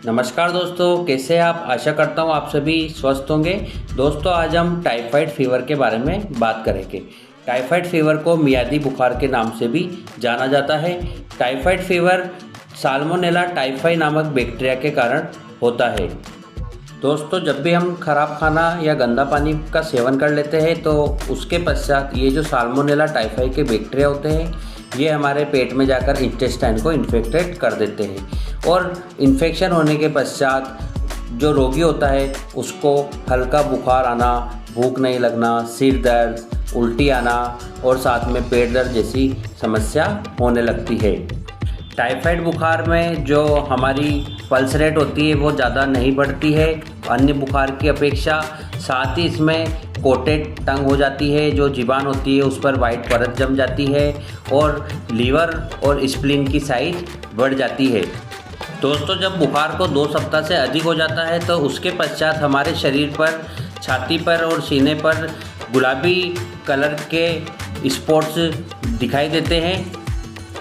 नमस्कार दोस्तों, कैसे हैं आप। आशा करता हूँ आप सभी स्वस्थ होंगे। दोस्तों, आज हम टाइफाइड फीवर के बारे में बात करेंगे। टाइफाइड फीवर को मियादी बुखार के नाम से भी जाना जाता है। टाइफाइड फीवर साल्मोनेला टाइफाई नामक बैक्टीरिया के कारण होता है। दोस्तों, जब भी हम खराब खाना या गंदा पानी का सेवन कर लेते हैं तो उसके पश्चात ये जो साल्मोनेला टाइफाई के बैक्टीरिया होते हैं ये हमारे पेट में जाकर इंटेस्टाइन को इन्फेक्टेड कर देते हैं और इन्फेक्शन होने के पश्चात जो रोगी होता है उसको हल्का बुखार आना, भूख नहीं लगना, सिर दर्द, उल्टी आना और साथ में पेट दर्द जैसी समस्या होने लगती है। टाइफाइड बुखार में जो हमारी पल्स रेट होती है वो ज़्यादा नहीं बढ़ती है अन्य बुखार की अपेक्षा। साथ ही इसमें कोटेड टंग हो जाती है, जो जीवान होती है उस पर वाइट परत जम जाती है और लीवर और स्प्लीन की साइज बढ़ जाती है। दोस्तों, जब बुखार को 2 सप्ताह से अधिक हो जाता है तो उसके पश्चात हमारे शरीर पर, छाती पर और सीने पर गुलाबी कलर के स्पॉट्स दिखाई देते हैं।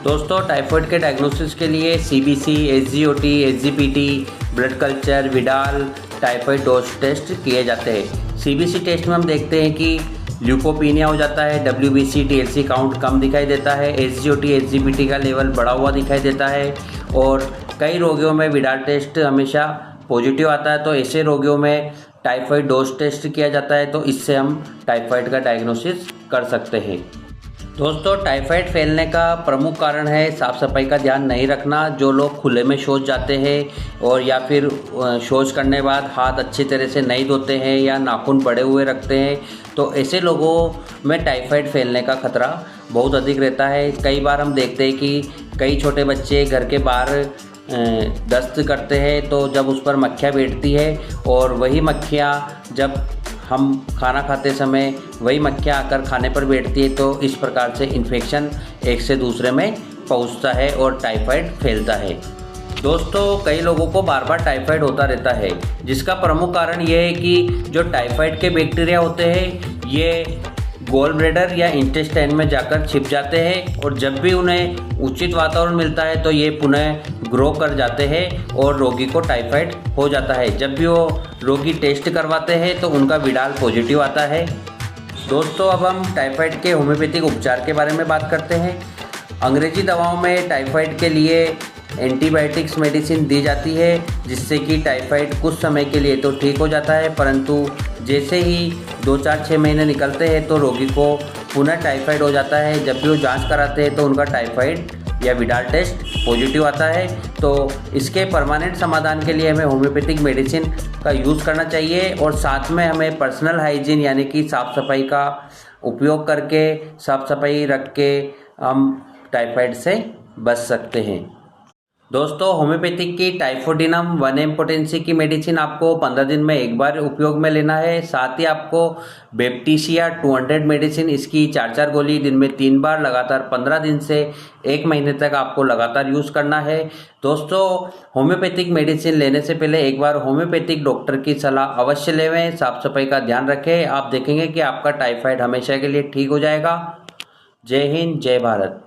दोस्तों, टाइफाइड के डायग्नोसिस के लिए CBC, SGOT, SGPT, blood culture, Widal, typhoid dose test किए जाते हैं। सीबीसी टेस्ट में हम देखते हैं कि ल्यूकोपीनिया हो जाता है, डब्ल्यूबीसी, टीएलसी काउंट कम दिखाई देता है, एसजीओटी, एसजीपीटी का लेवल बढ़ा हुआ दिखाई देता है और कई रोगियों में विडाल टेस्ट हमेशा पॉजिटिव आता है। तो ऐसे रोगियों में टाइफाइड डोज टेस्ट किया जाता है, तो इससे हम टाइफाइड का डायग्नोसिस कर सकते हैं। दोस्तों, टाइफाइड फैलने का प्रमुख कारण है साफ़ सफाई का ध्यान नहीं रखना। जो लोग खुले में शौच जाते हैं और या फिर शौच करने के बाद हाथ अच्छी तरह से नहीं धोते हैं या नाखून बड़े हुए रखते हैं, तो ऐसे लोगों में टाइफाइड फैलने का खतरा बहुत अधिक रहता है। कई बार हम देखते हैं कि कई छोटे बच्चे घर के बाहर दस्त करते हैं तो जब उस पर मक्खियाँ बैठती है और वही मक्खियाँ जब हम खाना खाते समय वही मक्खियाँ आकर खाने पर बैठती है तो इस प्रकार से इन्फेक्शन एक से दूसरे में पहुंचता है और टाइफाइड फैलता है। दोस्तों, कई लोगों को बार बार टाइफाइड होता रहता है, जिसका प्रमुख कारण ये है कि जो टाइफाइड के बैक्टीरिया होते हैं ये गॉल ब्लैडर या इंटेस्टाइन में जाकर छिप जाते हैं और जब भी उन्हें उचित वातावरण मिलता है तो ये पुनः ग्रो कर जाते हैं और रोगी को टाइफाइड हो जाता है। जब भी वो रोगी टेस्ट करवाते हैं तो उनका विडाल पॉजिटिव आता है। दोस्तों, अब हम टाइफाइड के होम्योपैथिक उपचार के बारे में बात करते हैं। अंग्रेजी दवाओं में टाइफाइड के लिए एंटीबायोटिक्स मेडिसिन दी जाती है जिससे कि टाइफाइड कुछ समय के लिए तो ठीक हो जाता है, परंतु जैसे ही 2-4-6 महीने निकलते हैं तो रोगी को पुनः टाइफाइड हो जाता है। जब भी वो जांच कराते हैं तो उनका टाइफाइड या विडाल टेस्ट पॉजिटिव आता है। तो इसके परमानेंट समाधान के लिए हमें होम्योपैथिक मेडिसिन का यूज़ करना चाहिए और साथ में हमें पर्सनल हाइजीन यानी कि साफ़ सफाई का उपयोग करके, साफ़ सफाई रख के हम टाइफाइड से बच सकते हैं। दोस्तों, होम्योपैथिक की टाइफोडिनम 1 पोटेंसी की मेडिसिन आपको 15 दिन में एक बार उपयोग में लेना है। साथ ही आपको बेप्टिशिया 200 मेडिसिन, इसकी 4-4 गोली दिन में 3 बार लगातार 15 दिन से 1 महीने तक आपको लगातार यूज़ करना है। दोस्तों, होम्योपैथिक मेडिसिन लेने से पहले एक बार होम्योपैथिक डॉक्टर की सलाह अवश्य लें। साफ़ सफाई का ध्यान रखें, आप देखेंगे कि आपका टाइफाइड हमेशा के लिए ठीक हो जाएगा। जय हिंद, जय भारत।